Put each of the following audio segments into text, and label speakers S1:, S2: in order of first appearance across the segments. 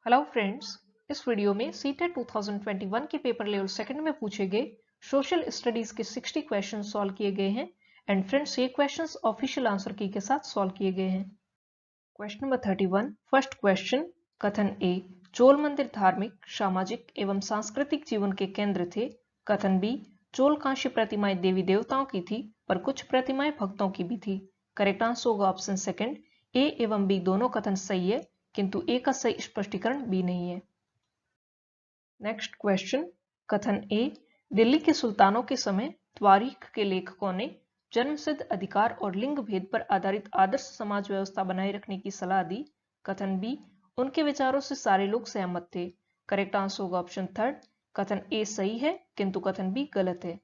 S1: Hello friends, इस video में CTET 2021 के पेपर लेवल सेकंड में पूछे गए सोशल स्टडीज के 60 क्वेश्चन सॉल्व किए गए हैं। एंड फ्रेंड्स, ये क्वेश्चंस ऑफिशियल आंसर की के साथ सॉल्व किए गए हैं। Question number 31, first question. कथन ए, चोल मंदिर धार्मिक, सामाजिक एवं सांस्कृतिक जीवन के केंद्र थे। कथन बी, चोल कांस्य प्रतिमाएं देवी देवताओं की थी, पर कुछ प्रतिमाएं भक्तों की भी थी। करेक्ट आंसर होगा ऑप्शन सेकंड। ए एवं बी दोनों कथन सही है, किंतु ए का सही स्पष्टीकरण बी नहीं है। Next question. कथन ए, दिल्ली के सुल्तानों के समय त्वारीख के लेखकों ने जन्मसिद्ध अधिकार और लिंग भेद पर आधारित आदर्श समाज व्यवस्था बनाए रखने की सलाह दी। कथन बी, उनके विचारों से सारे लोग सहमत थे। करेक्ट आंसर होगा ऑप्शन थर्ड। कथन ए सही है, किंतु कथन बी गलत है।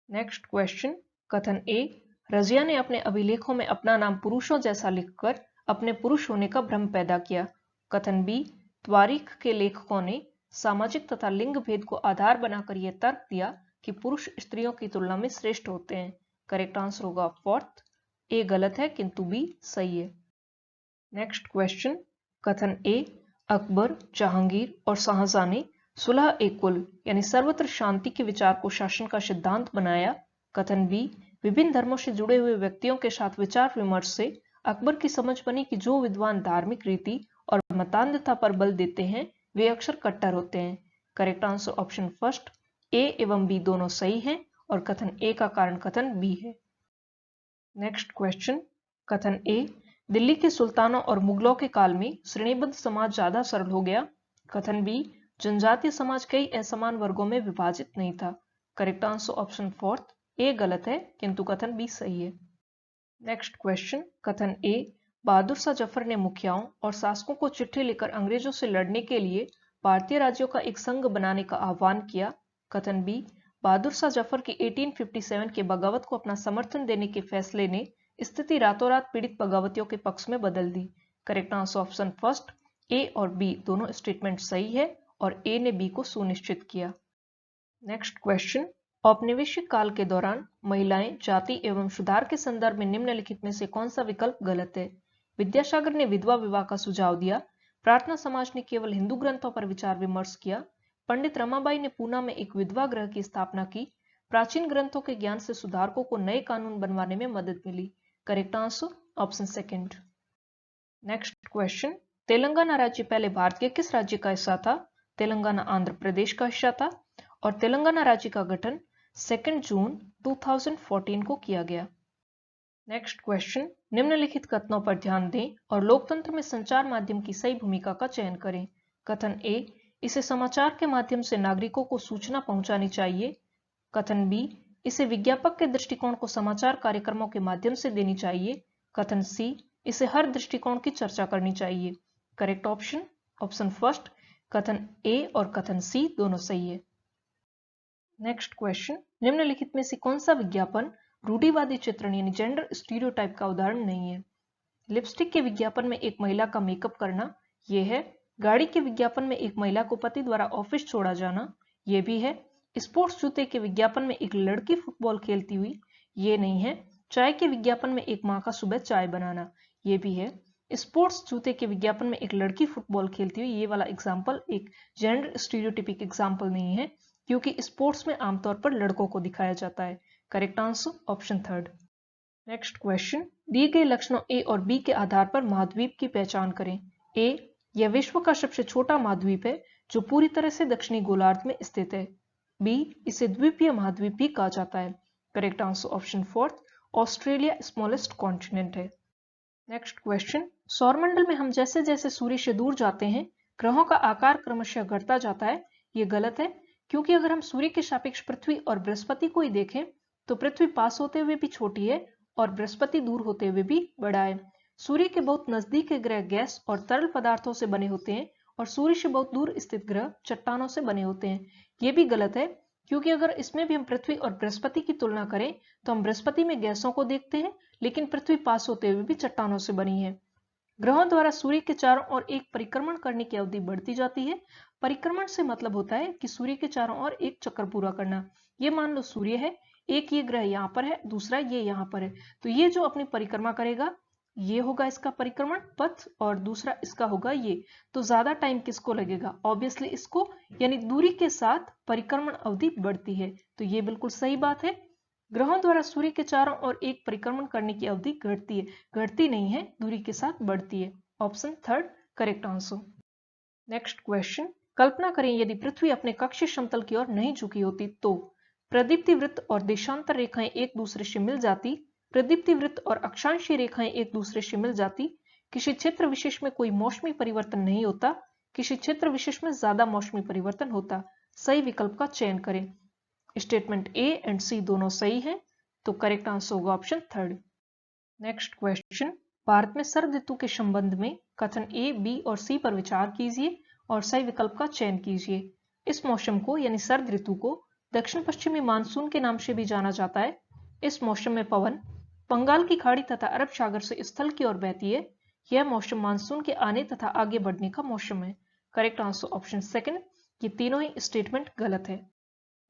S1: Next question. कथन ए, रजिया ने अपने अभिलेखों में अपना नाम पुरुषों जैसा लिखकर अपने पुरुष होने का भ्रम पैदा किया। कथन बी, त्वारीख के लेखकों ने सामाजिक तथा लिंग भेद को आधार बनाकर यह तर्क दिया कि पुरुष स्त्रियों की तुलना में श्रेष्ठ होते हैं। करेक्ट आंसर होगा फोर्थ। ए गलत है, किंतु बी सही है। Next question. कथन ए, अकबर, जहांगीर और शाहजहां ने सुलह ए कुल यानी सर्वत्र शांति के विचार को शासन का सिद्धांत बनाया। कथन बी, विभिन्न धर्मों से जुड़े हुए व्यक्तियों के साथ विचार विमर्श से अकबर की समझ बनी कि जो विद्वान धार्मिक रीति और मतान्धता पर बल देते हैं वे अक्सर कट्टर होते हैं। Correct answer option first. A एवं बी दोनों सही हैं और कथन ए का कारण कथन बी है। Next question. कथन ए, दिल्ली के सुल्तानों और मुगलों के काल में श्रेणीबद्ध समाज ज्यादा सरल हो गया। कथन बी, जनजातीय समाज कई असमान वर्गों में विभाजित नहीं था। Correct answer option fourth. A गलत है, किंतु कथन बी सही है। Next question. कथन ए, बहादुर शाह जफर ने मुखियाओं और शासकों को चिट्ठी लिखकर अंग्रेजों से लड़ने के लिए भारतीय राज्यों का एक संघ बनाने का आह्वान किया। कथन बी, बहादुर शाह जफर की 1857 के बगावत को अपना समर्थन देने के फैसले ने स्थिति रातों रात पीड़ित बगावतियों के पक्ष में बदल दी। Correct answer option first. A और बी दोनों स्टेटमेंट सही है और ए ने बी को सुनिश्चित किया। Next question. औपनिवेशिक काल के दौरान महिलाएं, जाति एवं सुधार के संदर्भ में निम्नलिखित में से कौन सा विकल्प गलत है। विद्यासागर ने विधवा विवाह का सुझाव दिया। प्रार्थना समाज ने केवल हिंदू ग्रंथों पर विचार विमर्श किया। पंडित रमाबाई ने पूना में एक विधवा गृह की स्थापना की। प्राचीन ग्रंथों के ज्ञान से सुधारकों को नए कानून बनवाने में मदद मिली। Correct answer option second. Next question. Telangana राज्य पहले भारत के किस राज्य का हिस्सा था। तेलंगाना आंध्र प्रदेश का हिस्सा था और तेलंगाना राज्य का गठन 2 जून 2014 को किया गया। Next question. निम्नलिखित कथनों पर ध्यान दें और लोकतंत्र में संचार माध्यम की सही भूमिका का चयन करें। कथन ए, इसे समाचार के माध्यम से नागरिकों को सूचना पहुंचानी चाहिए। कथन बी, इसे विज्ञापक के दृष्टिकोण को समाचार कार्यक्रमों के माध्यम से देनी चाहिए। कथन सी, इसे हर दृष्टिकोण की चर्चा करनी चाहिए। Correct option option first. कथन ए और कथन सी दोनों सही है। Next question. निम्नलिखित में से कौन सा विज्ञापन रूढ़िवादी चित्रण यानी जेंडर स्टीरियोटाइप का उदाहरण नहीं है। लिपस्टिक के विज्ञापन में एक महिला का मेकअप करना, यह है। गाड़ी के विज्ञापन में एक महिला को पति द्वारा ऑफिस छोड़ा जाना, यह भी है। स्पोर्ट्स जूते के विज्ञापन में एक लड़की फुटबॉल खेलती हुई, ये नहीं है। चाय के विज्ञापन में एक माँ का सुबह चाय बनाना, ये भी है। स्पोर्ट्स जूते के विज्ञापन में एक लड़की फुटबॉल खेलती हुई, ये वाला एग्जाम्पल एक जेंडर स्टीरियोटिपिक एग्जाम्पल नहीं है, क्योंकि स्पोर्ट्स में आमतौर पर लड़कों को दिखाया जाता है। Correct answer option third. Next question. दिए गए लक्षणों ए और बी के आधार पर महाद्वीप की पहचान करें। ए, यह विश्व का सबसे छोटा महाद्वीप है जो पूरी तरह से दक्षिणी गोलार्ध में स्थित है। बी, इसे द्वीपीय महाद्वीप भी कहा जाता है। Correct answer option fourth. Australia smallest continent है। Next question. सौरमंडल में हम जैसे जैसे सूर्य से दूर जाते हैं ग्रहों का आकार क्रमशः घटता जाता है, ये गलत है, क्योंकि अगर हम सूर्य के सापेक्ष पृथ्वी और बृहस्पति को ही देखें तो पृथ्वी पास होते हुए भी छोटी है और बृहस्पति दूर होते हुए भी बड़ा है। सूर्य के बहुत नजदीक के ग्रह गैस और तरल पदार्थों से बने होते हैं और सूर्य से बहुत दूर स्थित ग्रह चट्टानों से बने होते हैं, ये भी गलत है, क्योंकि अगर इसमें भी हम पृथ्वी और बृहस्पति की तुलना करें तो हम बृहस्पति में गैसों को देखते हैं, लेकिन पृथ्वी पास होते हुए भी चट्टानों से बनी है। ग्रहों द्वारा सूर्य के चारों ओर एक परिक्रमण करने की अवधि बढ़ती जाती है। परिक्रमण से मतलब होता है कि सूर्य के चारों ओर एक चक्कर पूरा करना। ये मान लो सूर्य है, एक ये ग्रह यहाँ पर है, दूसरा ये यहाँ पर है, तो ये जो अपनी परिक्रमा करेगा ये होगा इसका परिक्रमण पथ और दूसरा इसका होगा ये। तो ज्यादा टाइम किसको लगेगा? ऑब्वियसली इसको, यानी दूरी के साथ परिक्रमण अवधि बढ़ती है। तो ये बिल्कुल सही बात है। ग्रहों द्वारा सूर्य के चारों ओर एक परिक्रमण करने की अवधि घटती है, घटती नहीं है, दूरी के साथ बढ़ती है। Option third correct answer. Next question, कल्पना करें यदि पृथ्वी अपने कक्षीय समतल की ओर नहीं झुकी होती तो प्रदीप्ति वृत्त और देशांतर रेखाएं एक दूसरे से मिल जाती, प्रदीप्ति वृत्त और अक्षांशीय रेखाएं एक दूसरे से मिल जाती, किसी क्षेत्र विशेष में कोई मौसमी परिवर्तन नहीं होता, किसी क्षेत्र विशेष में ज्यादा मौसमी परिवर्तन होता। सही विकल्प का चयन करें। स्टेटमेंट ए एंड सी दोनों सही है, तो करेक्ट आंसर होगा option third. Next question, Bharat में शरद ऋतु के संबंध में कथन ए, बी और सी पर विचार कीजिए और सही विकल्प का चयन कीजिए। इस मौसम को यानी शरद ऋतु को दक्षिण पश्चिमी मानसून के नाम से भी जाना जाता है। इस मौसम में पवन बंगाल की खाड़ी तथा अरब सागर से स्थल की ओर बहती है। यह मौसम मानसून के आने तथा आगे बढ़ने का मौसम है। Correct answer option second. ये तीनों ही स्टेटमेंट गलत है।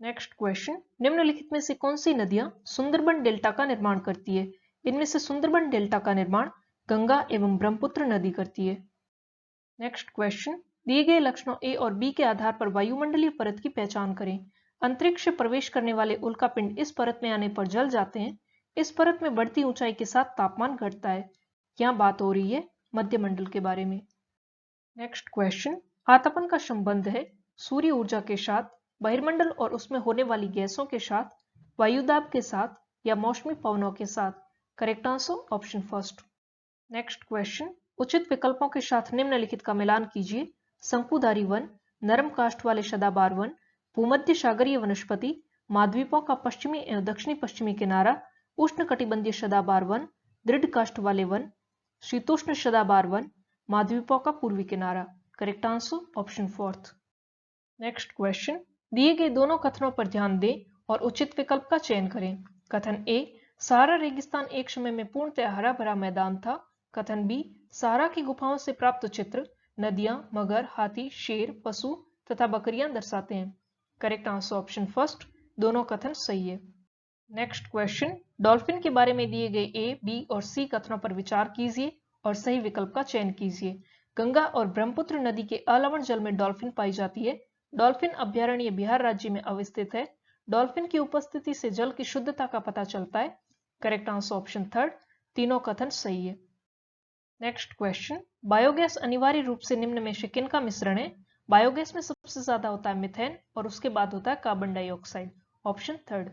S1: नेक्स्ट क्वेश्चन, निम्नलिखित में से कौन सी नदियां सुंदरबन डेल्टा का निर्माण करती है? इनमें से सुंदरबन डेल्टा का निर्माण गंगा एवं ब्रह्मपुत्र नदी करती है। नेक्स्ट क्वेश्चन, दिए गए लक्षणों ए और बी के आधार पर वायुमंडलीय परत की पहचान करें। अंतरिक्ष से प्रवेश करने वाले उल्कापिंड इस परत में आने पर जल जाते हैं। इस परत में बढ़ती ऊंचाई के साथ तापमान घटता है। यहाँ बात हो रही है मध्यमंडल के बारे में। नेक्स्ट क्वेश्चन, आतापन का संबंध है सूर्य ऊर्जा के साथ, बहिर्मंडल और उसमें होने वाली गैसों के साथ, वायुदाब के साथ या मौसमी पवनों के साथ। Correct answer option first. Next question, उचित विकल्पों के साथ निम्नलिखित का मिलान कीजिए। शंकुधारी वन, नरम काष्ठ वाले सदाबहार वन, भूमध्य सागरीय वनस्पति, महाद्वीपों का पश्चिमी एवं दक्षिणी पश्चिमी किनारा, उष्णकटिबंधीय सदाबहार वन, दृढ़ काष्ठ वाले वन, शीतोष्ण सदाबहार वन, महाद्वीपों का पूर्वी किनारा। Correct answer option fourth. Next question, दिए गए दोनों कथनों पर ध्यान दें और उचित विकल्प का चयन करें। कथन ए, सहारा रेगिस्तान एक समय में पूर्णतः हरा भरा मैदान था। कथन बी, सहारा की गुफाओं से प्राप्त चित्र नदियां, मगर, हाथी, शेर, पशु तथा बकरियां दर्शाते हैं। Correct answer option first. दोनों कथन सही है। नेक्स्ट क्वेश्चन, डॉल्फिन के बारे में दिए गए ए, बी और सी कथनों पर विचार कीजिए और सही विकल्प का चयन कीजिए। गंगा और ब्रह्मपुत्र नदी के अलवण जल में डॉल्फिन पाई जाती है। डॉल्फिन अभयारण्य बिहार राज्य में अवस्थित है। डॉल्फिन की उपस्थिति से जल की शुद्धता का पता चलता है। Correct answer option third. तीनों कथन सही है। नेक्स्ट क्वेश्चन, बायोगैस अनिवार्य रूप से निम्न में से किनका मिश्रण है? बायोगैस में सबसे ज्यादा होता है मिथेन और उसके बाद होता है carbon dioxide. Option third.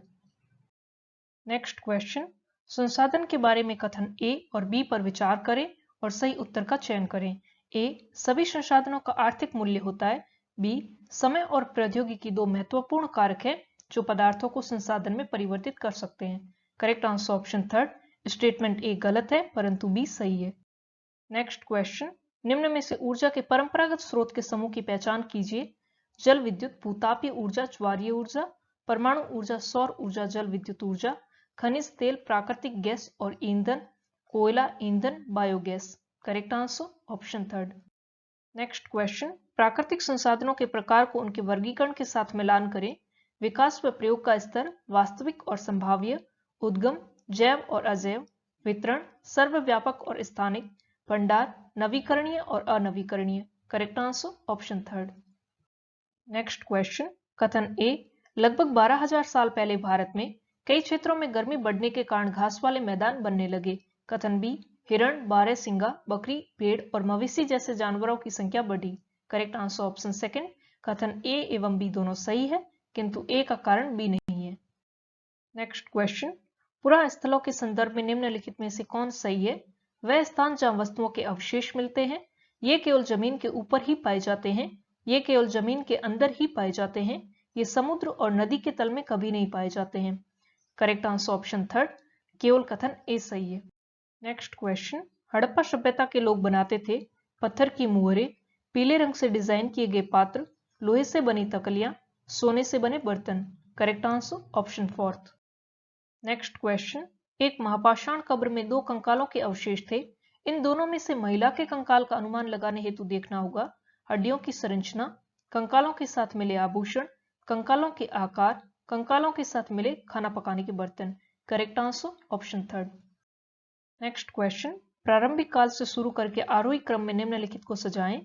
S1: Next question, संसाधन के बारे में कथन ए और बी पर विचार करें और सही उत्तर का चयन करें। ए, सभी संसाधनों का आर्थिक मूल्य होता है। बी, समय और प्रौद्योगिकी दो महत्वपूर्ण कारक हैं जो पदार्थों को संसाधन में परिवर्तित कर सकते हैं। Correct answer option third. Statement A गलत है परंतु बी सही है। नेक्स्ट क्वेश्चन, निम्न में से ऊर्जा के परंपरागत स्रोत के समूह की पहचान कीजिए। जल विद्युत, भूतापीय ऊर्जा, ज्वारीय ऊर्जा, परमाणु ऊर्जा, सौर ऊर्जा, जल विद्युत ऊर्जा, खनिज तेल, प्राकृतिक गैस और ईंधन, कोयला, ईंधन, biogas. Correct answer option third. Next question, प्राकृतिक संसाधनों के प्रकार को उनके वर्गीकरण के साथ मिलान करें। विकास व प्रयोग का स्तर, वास्तविक और संभाव्य, उद्गम, जैव और अजैव, वितरण, सर्वव्यापक और स्थानिक, भंडार, नवीकरणीय और अनवीकरणीय। Correct answer option third. Next question, कथन ए, लगभग 12,000 साल पहले भारत में कई क्षेत्रों में गर्मी बढ़ने के कारण घास वाले मैदान बनने लगे। कथन बी, हिरण, बारहसिंगा, बकरी, भेड़ और मवेशी जैसे जानवरों की संख्या बढ़ी। Correct answer option second. कथन ए एवं बी दोनों सही है किंतु ए का कारण बी नहीं है। नेक्स्ट क्वेश्चन, पुरा स्थलों के संदर्भ में निम्नलिखित में से कौन सही है? वह स्थान जहां वस्तुओं के अवशेष मिलते हैं। ये केवल जमीन के ऊपर ही पाए जाते हैं। ये केवल जमीन के अंदर ही पाए जाते हैं। ये समुद्र और नदी के तल में कभी नहीं पाए जाते हैं। Correct answer option third. केवल कथन ए सही है। नेक्स्ट क्वेश्चन, हड़प्पा सभ्यता के लोग बनाते थे पत्थर की मुहरें, पीले रंग से डिजाइन किए गए पात्र, लोहे से बनी तकलियां, सोने से बने बर्तन। Correct answer option fourth. Next question, एक महापाषाण कब्र में दो कंकालों के अवशेष थे। इन दोनों में से महिला के कंकाल का अनुमान लगाने हेतु देखना होगा हड्डियों की संरचना, कंकालों के साथ मिले आभूषण, कंकालों के आकार, कंकालों के साथ मिले खाना पकाने के बर्तन। Correct answer option third. Next question, प्रारंभिक काल से शुरू करके आरोही क्रम में निम्नलिखित को सजाएं।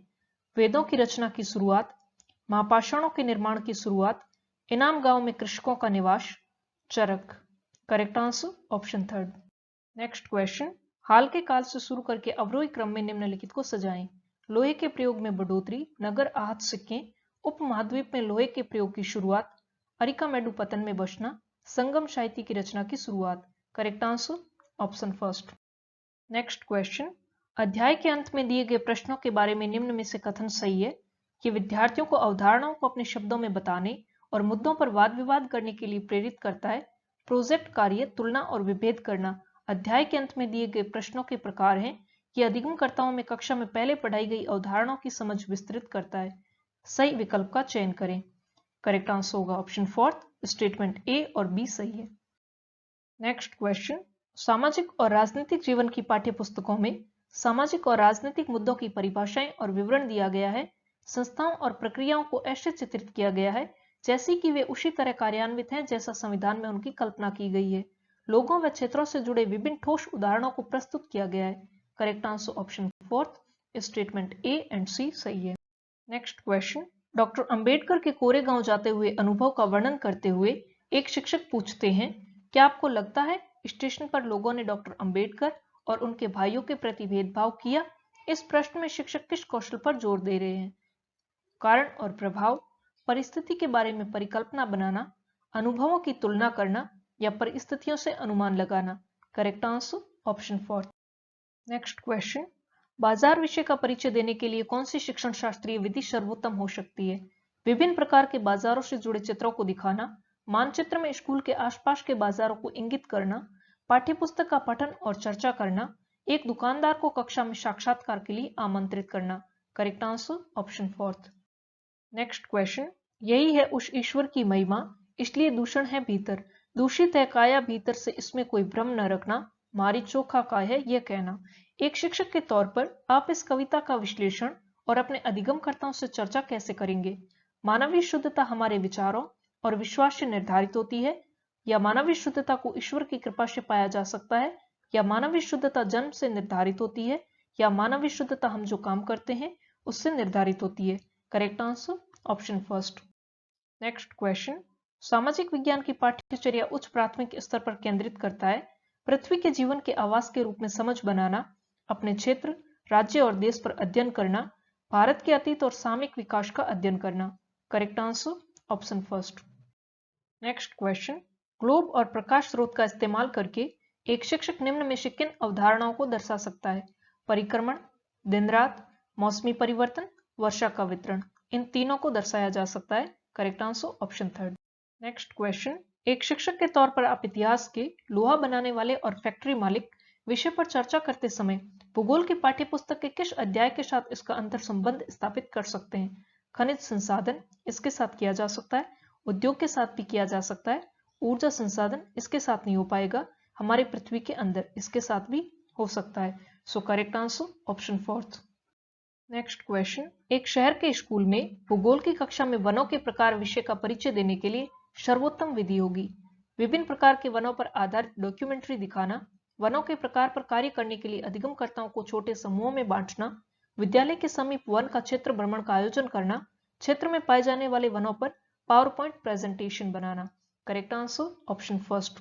S1: वेदों की रचना की शुरुआत, महापाषाणों के निर्माण की शुरुआत, इनाम गांव में कृषकों का निवास, चरक। Correct answer option third. Next question, हाल के काल से शुरू करके अवरोही क्रम में निम्नलिखित को सजाएं। लोहे के प्रयोग में बढ़ोतरी, नगर आहत सिक्के, उप महाद्वीप में लोहे के प्रयोग की शुरुआत, अरिकामेडु पतन में बसना, संगम साहित्य की रचना की शुरुआत। Correct answer option first. Next question, अध्याय के अंत में दिए गए प्रश्नों के बारे में निम्न में से कथन सही है कि विद्यार्थियों को अवधारणाओं को अपने शब्दों में बताने और मुद्दों पर वाद विवाद करने के लिए प्रेरित करता है। प्रोजेक्ट कार्य, तुलना और विभेद करना अध्याय के अंत में दिए गए प्रश्नों के प्रकार हैं कि अधिगमकर्ताओं में कक्षा में पहले पढ़ाई गई अवधारणाओं की समझ विस्तृत करता है। सही विकल्प का चयन करें। करेक्ट आंसर होगा ऑप्शन फोर्थ, स्टेटमेंट ए और बी सही है। नेक्स्ट क्वेश्चन, सामाजिक और राजनीतिक जीवन की पाठ्य पुस्तकों में सामाजिक और राजनीतिक मुद्दों की परिभाषाएं और विवरण दिया गया है। संस्थाओं और प्रक्रियाओं को ऐसे चित्रित किया गया है जैसे कि वे उसी तरह कार्यान्वित हैं जैसा संविधान में उनकी कल्पना की गई है। लोगों व क्षेत्रों से जुड़े विभिन्न ठोस उदाहरणों को प्रस्तुत किया गया है। Correct answer option fourth, statement A and C सही है। नेक्स्ट क्वेश्चन, डॉक्टर अंबेडकर के कोरेगांव जाते हुए अनुभव का वर्णन करते हुए एक शिक्षक पूछते हैं, क्या आपको लगता है स्टेशन पर लोगों ने डॉक्टर अंबेडकर और उनके भाइयों के प्रति भेदभाव किया? इस प्रश्न में शिक्षक किस कौशल पर जोर दे रहे हैं? कारण और प्रभाव, परिस्थिति के बारे में परिकल्पना बनाना, अनुभवों की तुलना करना या परिस्थितियों से अनुमान लगाना। Correct answer option fourth. Next question, बाजार विषय का परिचय देने के लिए कौन सी शिक्षण शास्त्रीय विधि सर्वोत्तम हो सकती है? विभिन्न प्रकार के बाजारों से जुड़े चित्रों को दिखाना, मानचित्र में स्कूल के आसपास के बाजारों को इंगित करना, पाठ्यपुस्तक का पठन और चर्चा करना, एक दुकानदार को कक्षा में साक्षात्कार के लिए आमंत्रित करना। Correct answer option fourth. Next question, यही है उस ईश्वर की महिमा, इसलिए दूषण है भीतर, दूषित है काया भीतर से, इसमें कोई भ्रम न रखना, मारी चोखा का है यह कहना। एक शिक्षक के तौर पर आप इस कविता का विश्लेषण और अपने अधिगमकर्ताओं से चर्चा कैसे करेंगे? मानवीय शुद्धता हमारे विचारों और विश्वास से निर्धारित होती है, या मानवीय शुद्धता को ईश्वर की कृपा से पाया जा सकता है, या मानवीय शुद्धता जन्म से निर्धारित होती है, या मानवीय शुद्धता हम जो काम करते हैं उससे निर्धारित होती है। Correct answer option first. Next question, सामाजिक विज्ञान की पाठ्यचर्या उच्च प्राथमिक स्तर पर केंद्रित करता है। पृथ्वी के जीवन के आवास के रूप में समझ बनाना, अपने क्षेत्र, राज्य और देश पर अध्ययन करना, भारत के अतीत और सामयिक विकास का अध्ययन करना। Correct answer option first. Next question, globe और प्रकाश स्रोत का इस्तेमाल करके एक शिक्षक निम्न में से किन अवधारणाओं को दर्शा सकता है? परिक्रमण, दिन रात, मौसमी परिवर्तन, वर्षा का वितरण। इन तीनों को दर्शाया जा सकता है। Correct answer option third. Next question, एक शिक्षक के तौर पर आप इतिहास के लोहा बनाने वाले और फैक्ट्री मालिक विषय पर चर्चा करते समय भूगोल की पाठ्यपुस्तक के किस अध्याय के साथ इसका अंतर संबंध स्थापित कर सकते हैं? खनिज संसाधन, इसके साथ किया जा सकता है। उद्योग के साथ भी किया जा सकता है। ऊर्जा संसाधन, इसके साथ नहीं हो पाएगा। हमारे पृथ्वी के अंदर, इसके साथ भी हो सकता है। So correct answer option fourth. Next question, एक शहर के स्कूल में भूगोल की कक्षा में वनों के प्रकार विषय का परिचय देने के लिए सर्वोत्तम विधि होगी। विभिन्न प्रकार के वनों पर आधारित डॉक्यूमेंट्री दिखाना, वनों के प्रकार पर कार्य करने के लिए अधिगमकर्ताओं को छोटे समूहों में बांटना, विद्यालय के समीप वन का क्षेत्र भ्रमण का आयोजन करना, क्षेत्र में पाए जाने वाले वनों पर पावर पॉइंट प्रेजेंटेशन बनाना। Correct answer option first.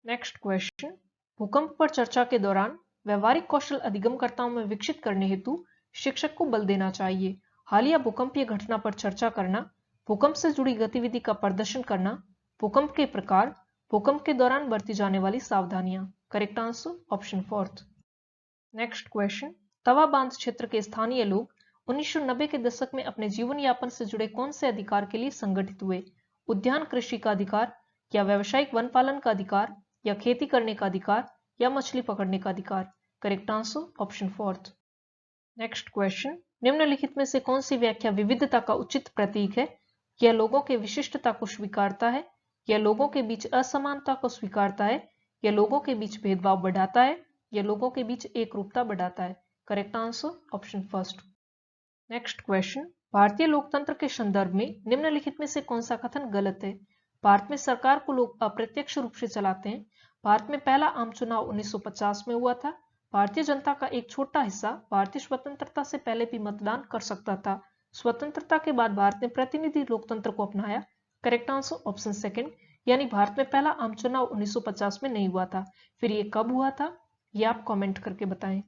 S1: Next question, भूकंप पर चर्चा के दौरान व्यवहारिक कौशल अधिगमकर्ताओं में विकसित करने हेतु शिक्षक को बल देना चाहिए। हालिया भूकंपीय घटना पर चर्चा करना, भूकंप से जुड़ी गतिविधि का प्रदर्शन करना, भूकंप के प्रकार, भूकंप के दौरान बरती जाने वाली सावधानियां। Correct answer option fourth. Next question, Tawa बांध क्षेत्र के स्थानीय लोग 1990 के दशक में अपने जीवन यापन से जुड़े कौन से अधिकार के लिए संगठित हुए? उद्यान कृषि का अधिकार, या व्यावसायिक वन पालन का अधिकार, या खेती करने का अधिकार, या मछली पकड़ने का अधिकार? Correct answer option fourth. Next question, निम्नलिखित में से कौन सी व्याख्या विविधता का उचित प्रतीक है? यह लोगों के विशिष्टता को स्वीकारता है, यह लोगों के बीच असमानता को स्वीकारता है, यह लोगों के बीच भेदभाव बढ़ाता है, यह लोगों के बीच एकरूपता बढ़ाता है? Correct answer option first. Next question, भारतीय लोकतंत्र के संदर्भ में निम्नलिखित में से कौन सा कथन गलत है? भारत में सरकार को लोग अप्रत्यक्ष रूप से चलाते हैं। भारत में पहला आम चुनाव 1950 में हुआ था। भारतीय जनता का एक छोटा हिस्सा भारतीय स्वतंत्रता से पहले भी मतदान कर सकता था। स्वतंत्रता के बाद भारत ने प्रतिनिधि लोकतंत्र को अपनाया। करेक्ट आंसर ऑप्शन सेकंड, यानी भारत में पहला आम चुनाव 1950 में नहीं हुआ था। फिर ये कब हुआ था, ये आप कमेंट करके बताएं।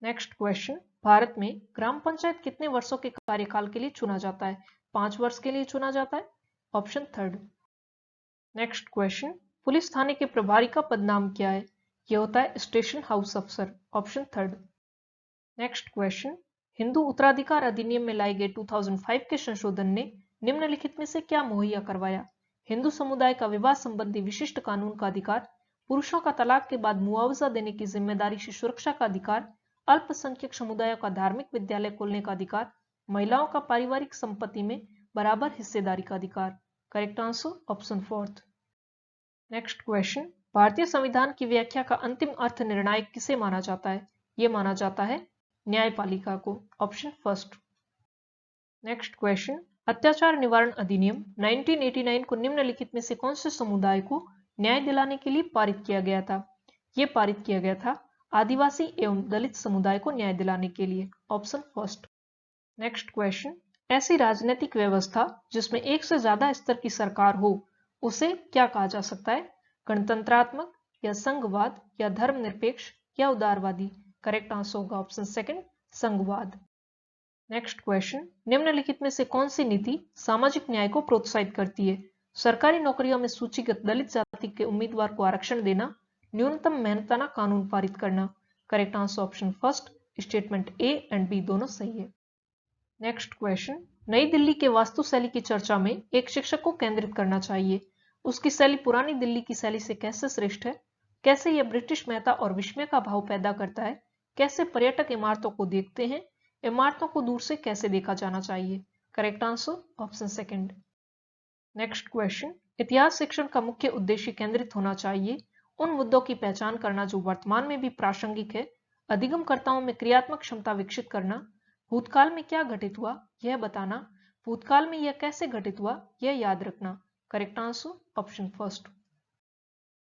S1: नेक्स्ट क्वेश्चन, भारत में ग्राम पंचायत कितने वर्षों के कार्यकाल के लिए चुना जाता है? 5 वर्ष के लिए चुना जाता है, option third. Next question, police थाने के प्रभारी का पदनाम क्या है? यह होता है स्टेशन हाउस अफसर, option third. Next question, Hindu उत्तराधिकार अधिनियम में लाए गए 2005 के संशोधन ने निम्नलिखित में से क्या मुहैया करवाया? हिंदू समुदाय का विवाह संबंधी विशिष्ट कानून का अधिकार, पुरुषों का तलाक के बाद मुआवजा देने की जिम्मेदारी से सुरक्षा का अधिकार, अल्पसंख्यक समुदायों का धार्मिक विद्यालय खोलने का अधिकार, महिलाओं का पारिवारिक संपत्ति में बराबर हिस्सेदारी का अधिकार। Correct answer option fourth. Next question, भारतीय संविधान की व्याख्या का अंतिम अर्थ निर्णायक किसे माना जाता है? यह माना जाता है न्यायपालिका को, ऑप्शन फर्स्ट। नेक्स्ट क्वेश्चन, अत्याचार निवारण अधिनियम 1989 को निम्नलिखित में से कौन से समुदाय को न्याय दिलाने के लिए पारित किया गया था? यह पारित किया गया था आदिवासी एवं दलित समुदाय को न्याय दिलाने के लिए, ऑप्शन फर्स्ट। नेक्स्ट क्वेश्चन, ऐसी राजनीतिक व्यवस्था जिसमें एक से ज्यादा स्तर की सरकार हो उसे क्या कहा जा सकता है? गणतंत्रात्मक या संघवाद या धर्मनिरपेक्ष या उदारवादी? करेक्ट आंसर होगा ऑप्शन सेकंड, संघवाद। नेक्स्ट क्वेश्चन, निम्नलिखित में से कौन सी नीति सामाजिक न्याय को प्रोत्साहित करती है? सरकारी नौकरियों में सूचीगत दलित जाति के उम्मीदवार को आरक्षण देना, न्यूनतम मेहनताना कानून पारित करना। Correct answer option first, statement A and B दोनों सही है। नेक्स्ट क्वेश्चन, नई दिल्ली के वास्तुशैली की चर्चा में एक शिक्षक को केंद्रित करना चाहिए। उसकी शैली पुरानी दिल्ली की शैली से कैसे श्रेष्ठ है? कैसे यह ब्रिटिश महत्ता और विस्मय का भाव पैदा करता है? कैसे पर्यटक इमारतों को देखते हैं? इमारतों को दूर से कैसे देखा जाना चाहिए? Correct answer option second. Next question, इतिहास शिक्षण का मुख्य उद्देश्य केंद्रित होना चाहिए उन मुद्दों की पहचान करना जो वर्तमान में भी प्रासंगिक है, अधिगमकर्ताओं में क्रियात्मक क्षमता विकसित करना, भूतकाल में क्या घटित हुआ यह बताना, भूतकाल में यह कैसे घटित हुआ यह याद रखना। Correct answer option first.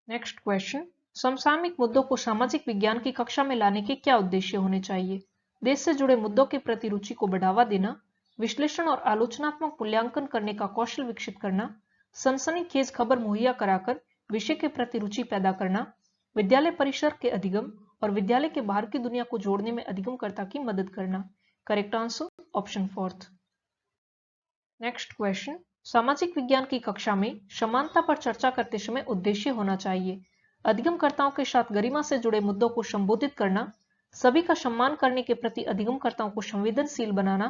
S1: Next question, समसामयिक मुद्दों को सामाजिक विज्ञान की कक्षा में लाने के क्या उद्देश्य होने चाहिए? देश से जुड़े मुद्दों के प्रति रुचि को बढ़ावा देना, विश्लेषण और आलोचनात्मक मूल्यांकन करने का कौशल विकसित करना, सनसनीखेज खबर मुहैया कराकर विषय के प्रति रुचि पैदा करना, विद्यालय परिसर के अधिगम और विद्यालय के बाहर की दुनिया को जोड़ने में अधिगमकर्ता की मदद करना। Correct answer option fourth. Next question, सामाजिक विज्ञान की कक्षा में समानता पर चर्चा करते समय उद्देश्य होना चाहिए अधिगमकर्ताओं के साथ गरिमा से जुड़े मुद्दों को संबोधित करना, सभी का सम्मान करने के प्रति अधिगमकर्ताओं को संवेदनशील बनाना,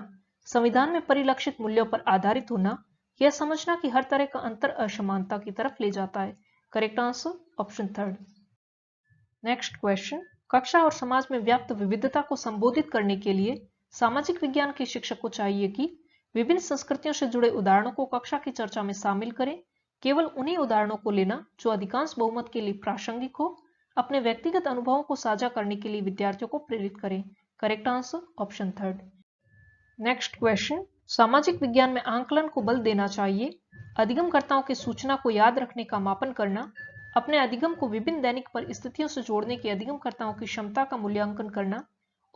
S1: संविधान में परिलक्षित मूल्यों पर आधारित होना, यह समझना कि हर तरह का अंतर असमानता की तरफ ले जाता है। Correct answer option third. Next question, कक्षा और समाज में व्याप्त विविधता को संबोधित करने के लिए सामाजिक विज्ञान के शिक्षक को चाहिए कि विभिन्न संस्कृतियों से जुड़े उदाहरणों को कक्षा की चर्चा में शामिल करें, केवल उन्हीं उदाहरणों को लेना जो अधिकांश बहुमत के लिए प्रासंगिक हो, अपने व्यक्तिगत अनुभवों को साझा करने के लिए विद्यार्थियों को प्रेरित करें। Correct answer option third. Next question, सामाजिक विज्ञान में आंकलन को बल देना चाहिए, अधिगमकर्ताओं की सूचना को याद रखने का मापन करना, अपने अधिगम को विभिन्न दैनिक परिस्थितियों से जोड़ने की अधिगमकर्ताओं की क्षमता का मूल्यांकन करना,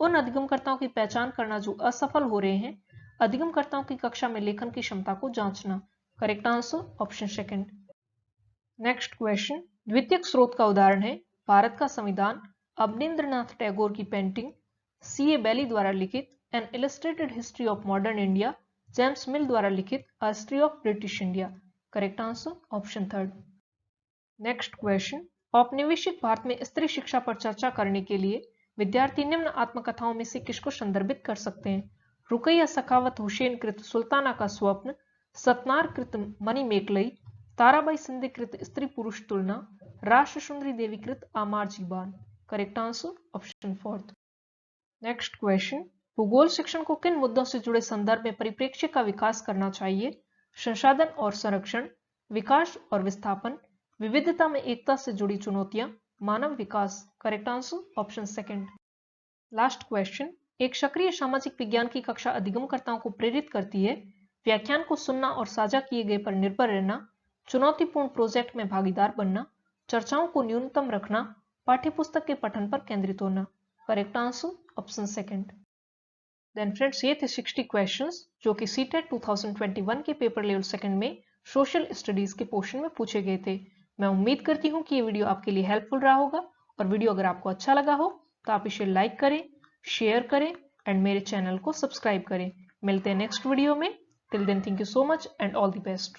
S1: उन अधिगमकर्ताओं की पहचान करना जो असफल हो रहे हैं, अधिगमकर्ताओं की कक्षा में लेखन की क्षमता को जांचना। Correct answer option second. Next question, द्वितीयक स्रोत का उदाहरण है भारत का संविधान, अवनींद्रनाथ टैगोर की पेंटिंग, C.A. बेली द्वारा लिखित an illustrated history of modern India, James Mill द्वारा लिखित a history of British India. Correct answer option third. Next question, औपनिवेशिक भारत में स्त्री शिक्षा पर चर्चा करने के लिए विद्यार्थी निम्न आत्मकथाओं में से किसको संदर्भित कर सकते हैं? रुकैया सखावत हुसैन कृत सुल्ताना का स्वप्न, सतनार कृत मणिमेकलई, ताराबाई शिंदे कृत स्त्री पुरुष तुलना, राष्ट्र सुंदरी देवी कृत Amar Jiban. Correct answer option fourth. Next question, भूगोल शिक्षण को किन मुद्दों से जुड़े संदर्भ में परिप्रेक्ष्य का विकास करना चाहिए? संसाधन और संरक्षण, विकास और विस्थापन, विविधता में एकता से जुड़ी चुनौतियां, मानव विकास। Correct answer option second. Last question, एक सक्रिय सामाजिक विज्ञान की कक्षा अधिगमकर्ताओं को प्रेरित करती है व्याख्यान को सुनना और साझा किए गए पर निर्भर रहना, चुनौतीपूर्ण प्रोजेक्ट में भागीदार बनना, चर्चाओं को न्यूनतम रखना, पाठ्यपुस्तक के पठन पर केंद्रित होना। Correct answer option second. Then friends ये थे 60 क्वेश्चंस जो कि सीटेट 2021 के पेपर लेवल सेकंड में सोशल स्टडीज के पोर्शन में पूछे गए थे। मैं उम्मीद करती हूँ कि ये वीडियो आपके लिए हेल्पफुल रहा होगा, और वीडियो अगर आपको अच्छा लगा हो तो आप इसे लाइक करें, शेयर करें एंड मेरे चैनल को सब्सक्राइब करें। मिलते हैं नेक्स्ट वीडियो में। Till then thank you so much and all the best.